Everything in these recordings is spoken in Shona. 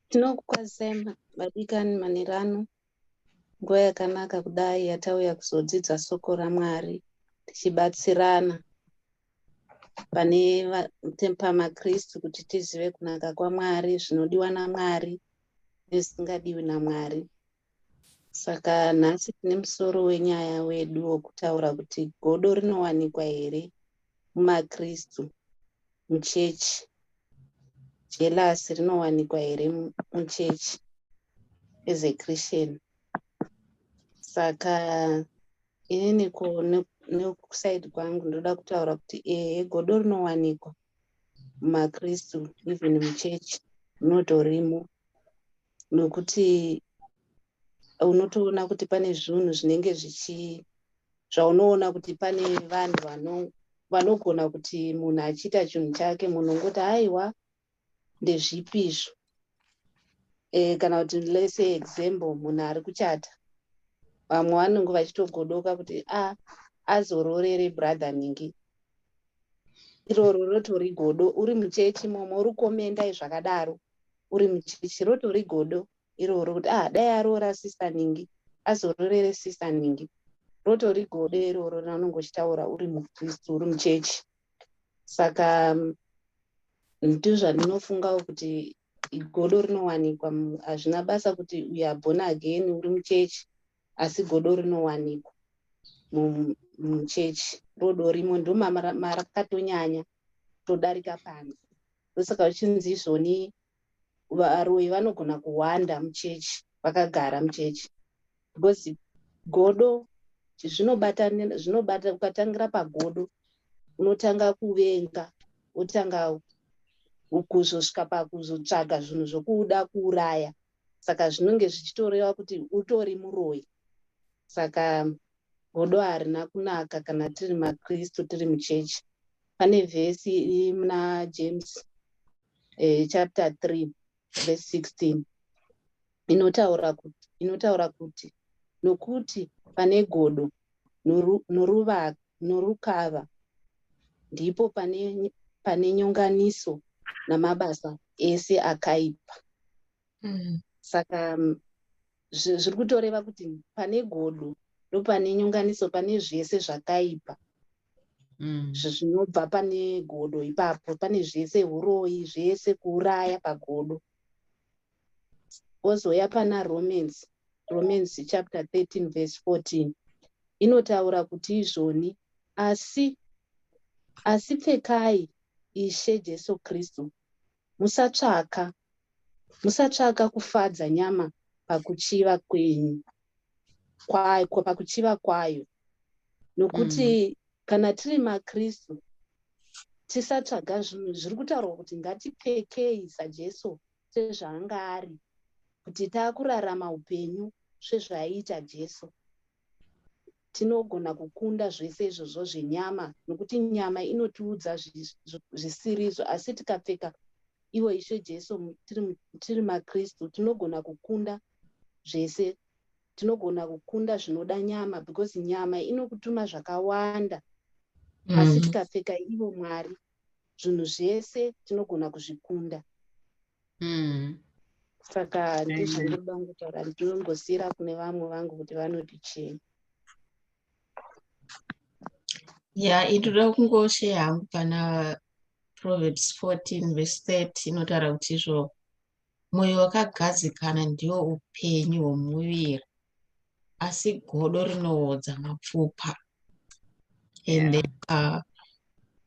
Tinokukwazisai vadikani manirano, nguva yakanaka kudai yatauya kuzodzidza soko raMwari tichibatsirana pamakristu kuti tizive kunaka kwaMwari, zvinodiwa naMwari nezvisingadiwi naMwari. Saka nhasi tine musoro wenyaya wedu wokutaura kuti godo rinowanikwa here mumakristu, muchechi. Jealousy rinowanikwa here muchechi as a Christian. Saka inini nekusaidi kwangu ndoda kutaura kuti godo rinowanikwa mumakristu, even muchechi munotorimo, nokuti unotoona kuti pane zvinhu zvinenge zvaunoona kuti pane vanhu vanogona kuti munhu achiita chinhu chake munhu ngoti haiwa ndezvipi izvo. Kana kuti lese example, munhu ari kuchata, vamwe vanenge vachitogodoka kuti azororere brother ningi. Iroro rotori godo, uri muchechi momo uri komendai zvakadaro, uri muchechi rotori godo iroro kuti dai aroora sister ningi azororere sister ningi. Rotori godo iroro raunenge uchitaura uri mukristu, uri muchechi. Saka ndizvandinofungawo kuti godo rinowanikwa. Hazvina basa kuti you are born again uri muchechi, asi godo rinowanikwa muchechi. Rodorimo ndo marakatonyanya todarika pano. Ndosaka uchinzi izvoni varoyi vanogona kuwanda muchechi, vakagara muchechi. Because godo zvinobata, ukatangira pagodo unotanga kuvenga, wotanga kuzosvika pakuzotsvaga zvinhu zvokuda kuuraya. Saka zvinenge zvichitoreva kuti utori muroyi. Saka godo harina kunaka kana tiri makristu, tiri muchechi. Pane vhesi iri muna James chapter 3 verse 16 inotaura kuti nokuti pane godo norukava ndipo pane nyonganiso namabasa ese akaipa. Saka zviri kutoreva kuti pane godo ndopane nyonganiso, pane zvese zvakaipa zvinobva pane godo ipapo. Pane zvese uroyi, zvese kuuraya pagodo. Ozoya pana Romans chapter 13 verse 14 inotaura kuti izvoni asi pfekai Ishe Jesu Kristu, musatsvaka kufadza nyama pakuchiva kwayo. Nokuti kana tiri makristu tisatsvaga zvinhu, zviri kutaurwa kuti ngatipfekei saJesu sezvaanga ari, kuti taakurarama upenyu sezvaiita Jesu. Tinogona kukunda zvese izvozvo zvenyama, nokuti nyama inotiudza zvisirizvo, asi tikapfeka iwo Ishe Jesu tiri makristu tinogona kukunda zvese. Tinogona kukunda zvinoda nyama, because nyama inokutuma zvakawanda. Asi tikapfeka ivo Mwari, zvinhu zvese tinogona kuzvikunda. Saka ndizvandoda kutaura, ndinongosiyira kune vamwe vangu kuti vanoti chii. Inoda kungosheya hangu pana Proverbs 14 verse 30 inotaura kuti izvo mwoyo wakagadzikana ndiwo upenyu hwomuviri, asi godo rinowodza mapfupa. And then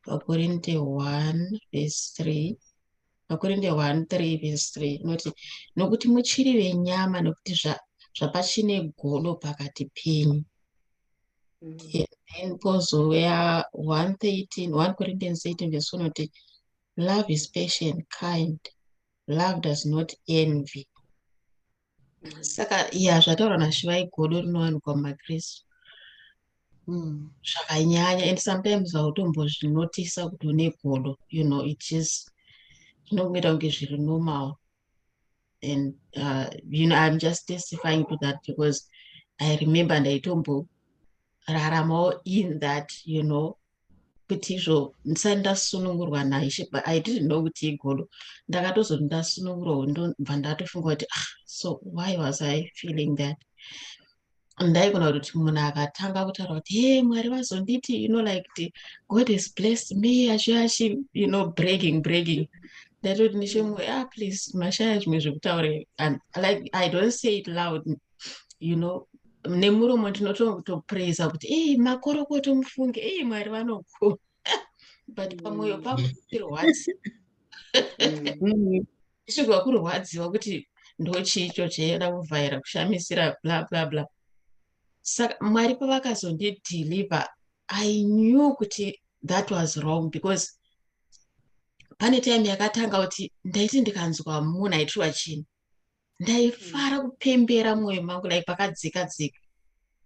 Vakorinte 1 verse 3 Vakorinte 1:3 verse 3 inoti nokuti muchiri venyama, nokuti zvapachine godo pakati penyu. And pozouya 1 Corinthians 18 verse 1 inoti love is patient, kind, love does not envy. Saka zvataurwa naShuvai, godo rinowanikwa mumakristu zvakanyanya, and sometimes hautombozvinotisa kuti une godo, zvinongoita kunge zviri normal. And I'm just testifying to that because I remember ndaitombo raramawo in that, you know, kuti izvo ndisati ndasunungurwa naishe, but I didn't know kuti igodo. Ndakatozoti ndasunungurwa ndobva ndatofunga kuti so why was I feeling that? Ndaigona kuti munhu akatanga kutaura kuti hey, Mwari vazonditi, you know, like God has blessed me, achi, you know, bragging. Ndatoti nechemwe, please, mashaya zvimwe zvekutaura. And like, I don't say it loud, you know, nemuromo ndinotopraisa kuti hey, makorokoto mufunge, hey, Mwari vanokona. But pamwoyo pangu tirwadzi. Ndisvigwa kurwadziwa kuti ndochicho chaida kuvhaira kushamisira bla bla bla. Saka Mwari pavakazondideliver, I knew kuti that was wrong, because pane time yakatanga kuti ndaiti ndikanzwa munhu aitirwa chinhu ndaifara kupembera mwoyo mangu, like pakadzika,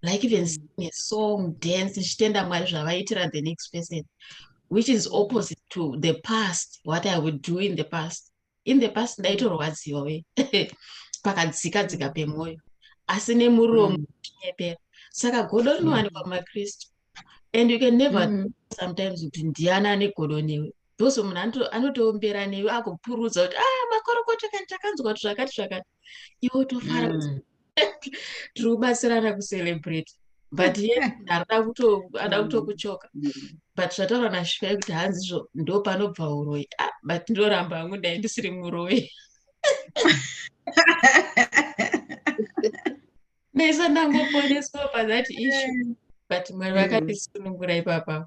like even sing a song, dance, ndichitenda Mwari zvavaitira the next person, which is opposite to the past, what I would do in the past. In the past ndaitorwadziwa we pakadzika pemwoyo, asi nemuromo chinyepera. Saka godo rinowanikwa mumakristu, and you can never sometimes kuti ndiani ane godo newe, those munhu anotoombera newe akupurudza kuti makorokoto takanzwa kuti zvakati, iwe tofara kuti tiri kubatsirana kucelebrate, but ye ada kutokuchoka. But zvataura naShuvai kuti hanzi izvo ndo panobva uroyi, but ndoramba hangu dai ndisiri muroyi. Ndaisa ndangoponeswa pazati issue, but Mwari vakatisunungura ipapa.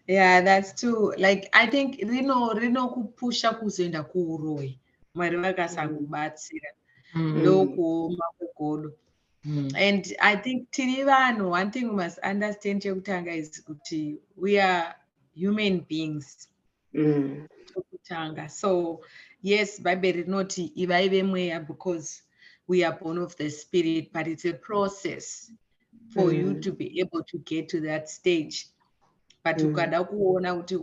Yeah, that's true. Like, I think rino kupusha kuzoenda kuuroyi, Mwari vakasakubatsira ndokuoma kwegodo. And I think tiri vanhu, one thing we must understand chekutanga is kuti we are human beings. So yes, Bible rinoti ivaive mweya because we are born of the spirit, but it's a process for you to be able to get to that stage. But ukada kuona kuti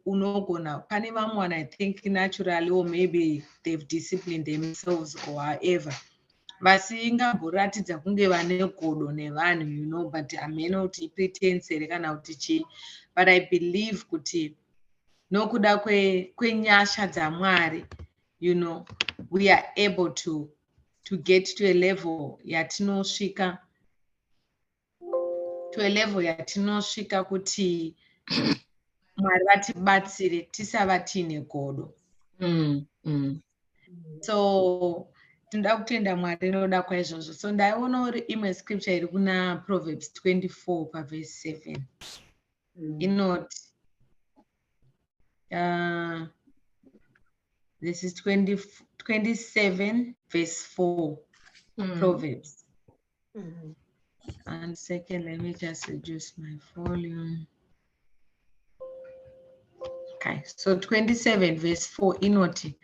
unogona, pane vamwe, I think naturally, or maybe they've disciplined themselves or whatever, vasingamboratidza kunge vane godo nevanhu, you know, but ameno kuti pretense here kana kuti chii. But I believe kuti nokuda kwenyasha dzaMwari, you know, we are able to get to a level yatinosvika, kuti Mwari vatibatsire tisava tiine godo. So tinoda kutenda Mwari noda kwaizvozvo. So ndaiona uri imwe scripture iri kuna Proverbs 24 paverse 7. Inoti this is 27 verse 4. Proverbs. And second, let me just adjust my volume. Okay, so 27 verse 4 inoti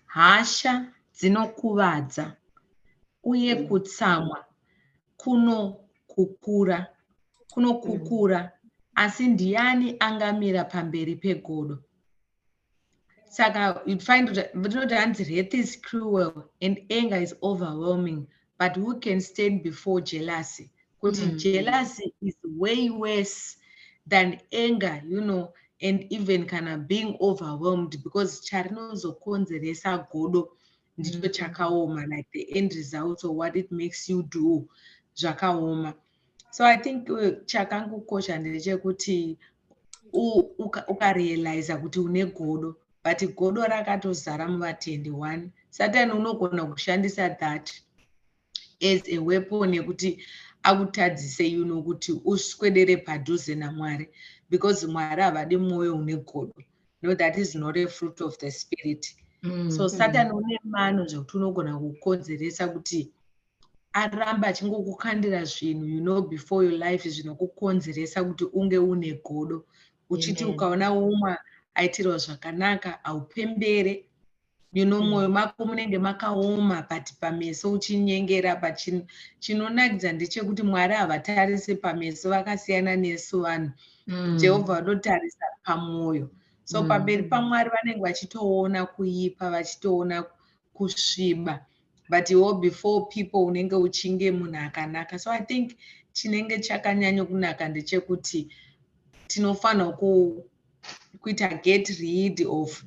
hasha dzinokuvadza uye kutsamwa kunokukura, asi ndiani angamira pamberi pegodo. Saka you'd find that wrath is cruel and anger is overwhelming, but who can stand before jealousy? Because jealousy is way worse than anger, you know, and even kind of being overwhelmed, because charinozokonzeresa godo ndicho chakaoma, like the end result or what it makes you do zvakaoma. So I think chakangukosha ndechekuti ukarealize kuti une godo, but godo rakatozara Muvatendi 1. Satani unogona kushandisa that as a weapon yekuti akutadzise, you know, kuti uswedere padhuze naMwari, because Mwari havadi mwoyo une godo. No, that is not a fruit of the spirit. So Satani une mano zvekuti unogona kukonzeresa kuti aramba achingokukandira zvinhu, you know, before your life zvinokukonzeresa kuti unge une godo. Uchiti ukaona umwe aitirwa zvakanaka aupembere, you know, mwoyo mako munenge makaoma, but pameso uchinyengera. But chinonakidza ndechekuti Mwari havatarise pameso, vakasiyana nesu vanhu. Jehovha vanotarisa pamwoyo. So pamberi paMwari vanenge vachitoona kuipa, vachitoona kusviba, but iwo before people unenge uchinge munhu akanaka. So I think chinenge chakanyanya kunaka ndechekuti tinofanira kuita get rid of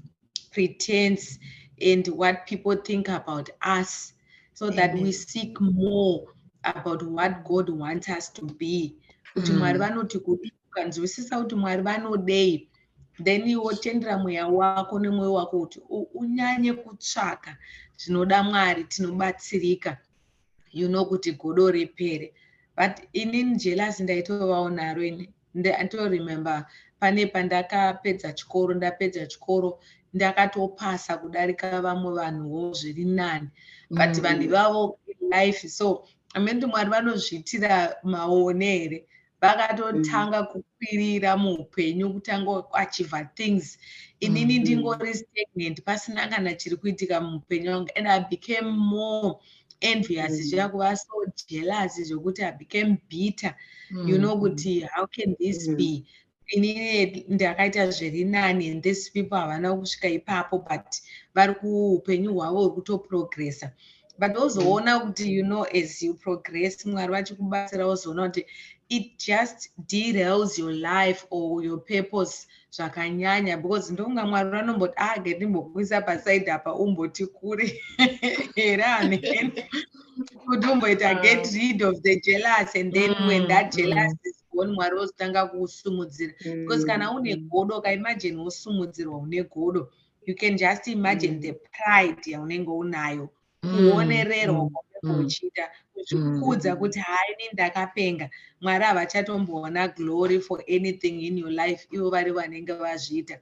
pretense and what people think about us, so that we seek more about what God wants us to be. Kuti Mwari vanoti kudii, ukanzwisisa kuti Mwari vanodei, then iwo tendera mweya wako nemwoyo wako kuti unyanye kutsvaka zvinoda Mwari, tinobatsirika, kuti godo ripere. But inini jealousy ndaitovawo naro ini. Remember pane pandakapedza chikoro, ndapedza chikoro ndakatopasa kudarika vamwe vanhuwo zviri nani, but vanhu vavo life. So amene Mwari vanozviitira maone here, vakatotanga kukwirira muupenyu, kutanga kuachieve things. Inini ndingori stagnant, pasina kana chiri kuitika muupenyu wangu, and I became more envious, zvakuva so jealous zvokuti I became bitter, kuti how can this be? Inini ndakaita zviri nani, and these people havana kusvika ipapo, but vari kuupenyu hwavo huri kutoprogressa. But ozoona kuti as you progress, Mwari vachikubatsira, ozoona kuti it just derails your life or your purpose zvakanyanya, because ndonga Mwari vanomboti ndimbokuisa pasaidi apa umboti kuri here amene, kuti umboita get rid of the jealous, and then when that jealous is gone, Mwari ozotanga kusumudzira. Because kana une godo, imagine wosumudzirwa une godo, you can just imagine the pride yaunenge unayo, kuonererwa kwaunenge uchiita, kuzvikudza kuti ini ndakapenga, Mwari havachatomboona glory for anything in your life, ivo vari vanenge vazviita.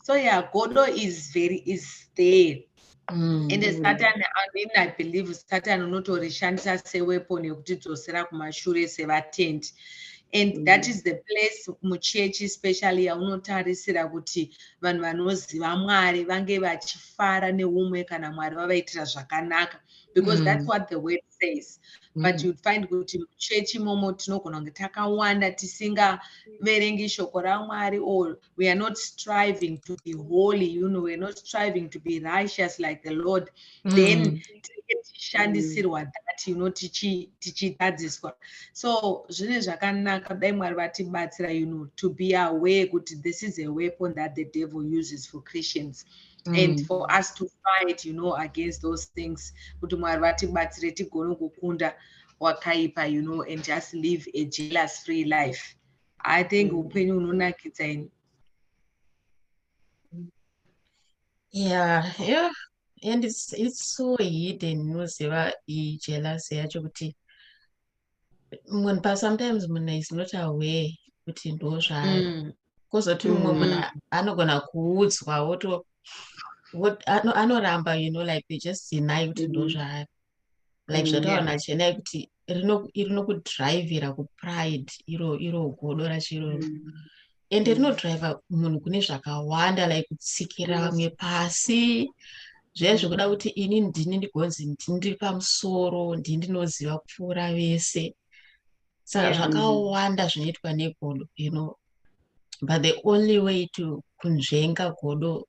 So yeah, godo is there. And Satan, I believe Satan unotorishandisa seweapon yekutidzosera kumashure sevatendi. And that is the place muchurch especially yaunotarisira kuti vanhu vanoziva Mwari vange vachifara nehumwe kana Mwari vavaitira zvakanaka, because that's what the word says. But you'd find kuti muchurch imomo tinogona kunge takawanda tisingaverengi shoko raMwari, or we are not striving to be holy, we are not striving to be righteous like the Lord. Then tichishandisirwa that, tichitadziswa. So zvine zvakanaka dai Mwari vatibatsira, to be aware kuti this is a weapon that the devil uses for Christians. And for us to fight, against those things, kuti Mwari vatibatsire tigone kukunda wakaipa, and just live a jealous-free life. I think upenyu hunonakidza ini. Yeah, and it's so hidden, unoziva jealousy yacho kuti sometimes munhu is not aware kuti ndo zvaari. Kozoti mumwe munhu anogona kuudzwa anoramba, like they just deny kuti ndo zvaari. Like zvataona Chenai kuti rinokudhraivhira kupride, iro godo rachiro. And rinodhraivha munhu kune zvakawanda, like kutsikira vamwe pasi, zviya zvekuda kuti ini ndini ndigonzi ndiri pamusoro, ndinoziva kupfuura vese. Saka zvakawanda zvinoitwa negodo, but the only way to kunzvenga godo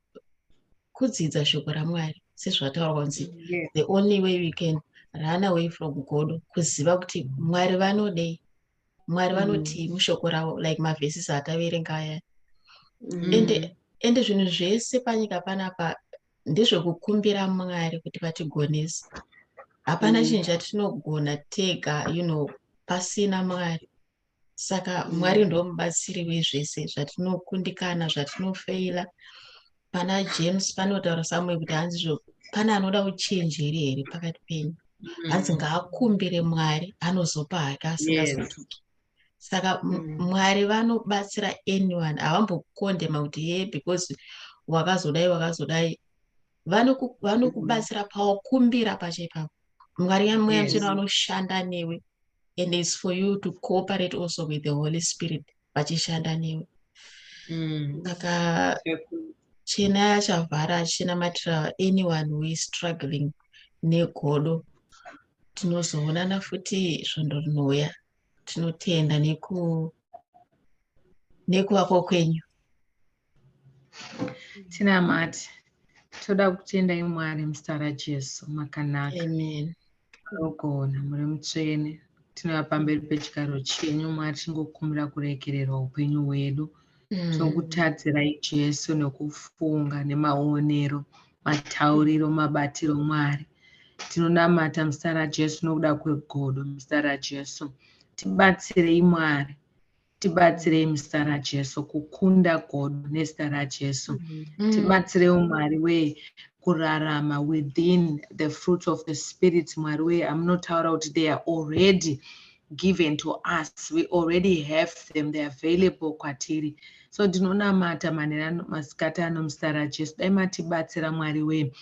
kudzidza shoko raMwari, sezvataurwa kunzi the only way we can run away from godo, kuziva kuti Mwari vanodei, Mwari vanoti mushoko ravo, like mavhesis ataverenga aya. Ende zvinhu zvese panyika panapa ndezvekukumbira Mwari kuti vatigonese. Hapana chinhu chatinogona tega, pasina Mwari. Saka Mwari ndomubatsiri wezvese, zvatinokundikana, zvatinofeila. Pana James panotaura samwe kuti hanzi pana anoda uchenjeri here pakati penyu, hanzi ngaakumbire Mwari, anozopa hake asingazotuki. Saka Mwari vanobatsira anyone, havambokondema kuti because wakazodai, vanokubatsira pawakumbira pacho ipapo. Mwari Muchena vanoshanda newe, and it's for you to cooperate also with the Holy Spirit vachishanda newe. Saka Chenai achavhara achinamatira anyone who is struggling negodo. Tinozoonana futi svondo rinouya. Tinotenda nekuvako kwenyu. Tinamati. toda kutendai Mwari muzita raJesu, makanaka. Amen. Munogona, muri mutsvene. Tinouya pamberi pechigaro chenyu Mwari tingokumbira kurekererwa upenyu hwedu. Tinokutadzirai Jesu nekufunga nemaonero, matauriro, mabatiro Mwari. Tinonamata muzita raJesu nokuda kwegodo muzita raJesu. Tibatsirei Mwari. Tibatsirei muzita raJesu kukunda godo nezita raJesu. Tibatsirei Mwari we kurarama within the fruits of the spirit Mwari we. I'm not out, they are already given to us. We already have them, they are available kwatiri. So ndinonamata masikati ano muzita raJesu. Dai matibatsira Mwari we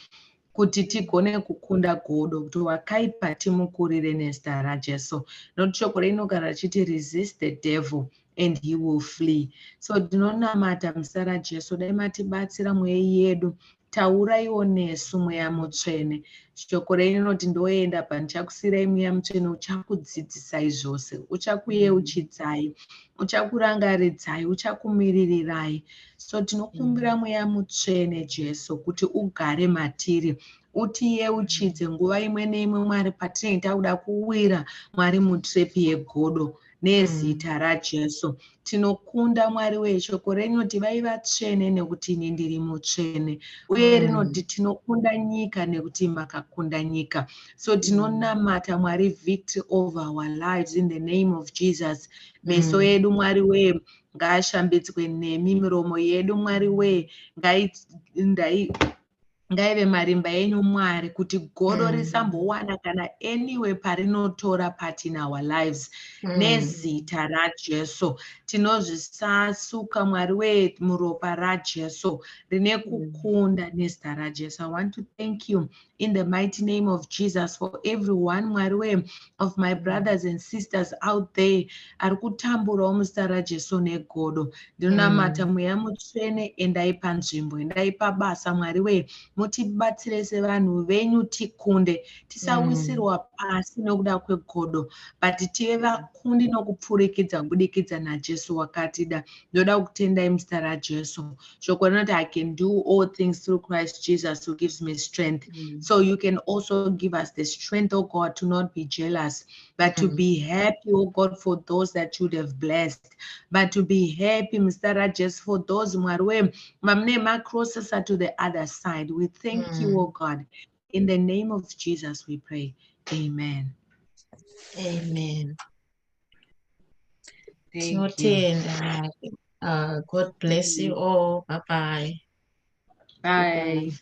kuti tigone kukunda godo, kuti wakaipa timukurire nezita raJesu. Nokuti shoko rinogara richiti resist the devil and he will flee. So ndinonamata muzita raJesu. Dai matibatsira mweya yedu, tauraiwo nesu mweya mutsvene. Shoko rinoti ndoenda pandichakusiyirai mweya mutsvene uchakudzidzisai zvose, uchakuyeuchidzai, uchakurangaridzai, uchakumiririrai. So tinokumbira mweya mutsvene Jesu kuti ugare matiri, utiyeuchidze nguva imwe neimwe Mwari patinenge takuda kuwira Mwari mutrepi yegodo nezita raJesu. Tinokunda Mwari we, shoko rinoti vai vatsvene nekuti ini ndiri mutsvene, uye rinoti tinokunda nyika nekuti makakunda nyika. So tinonamata Mwari victory over our lives in the name of Jesus. Meso yedu Mwari we ngaashambidzwe nemi, miromo yedu Mwari we ngaive marimba enyu Mwari, kuti godo risambowana kana anywhere parinotora part in our lives. Nezita raJesu tinozvisasuka Mwari we muropa raJesu rine kukunda nezita raJesu. I want to thank you in the mighty name of Jesus for everyone Mwari we of my brothers and sisters out there ari kutamburawo muzita raJesu negodo. Ndinonamata mweya mutsvene, endai panzvimbo, endai pabasa Mwari we, mutibatsire sevanhu venyu, tikunde, tisawisirwa pasi nokuda kwegodo, but tive vakundi nokupfurikidza kubudikidza naJesu wakatida. Ndoda kutendai muzita raJesu. Shoko rinoti I can do all things through Christ Jesus who gives me strength. So you can also give us the strength, oh God, to not be jealous, but to be happy, oh God, for those that you have blessed, but to be happy muzita raJesu for those Mwari we mamune macrosses to the other side. We thank you, oh God. In the name of Jesus we pray. Amen. Amen. Thank you. God bless you all. Bye-bye. Bye.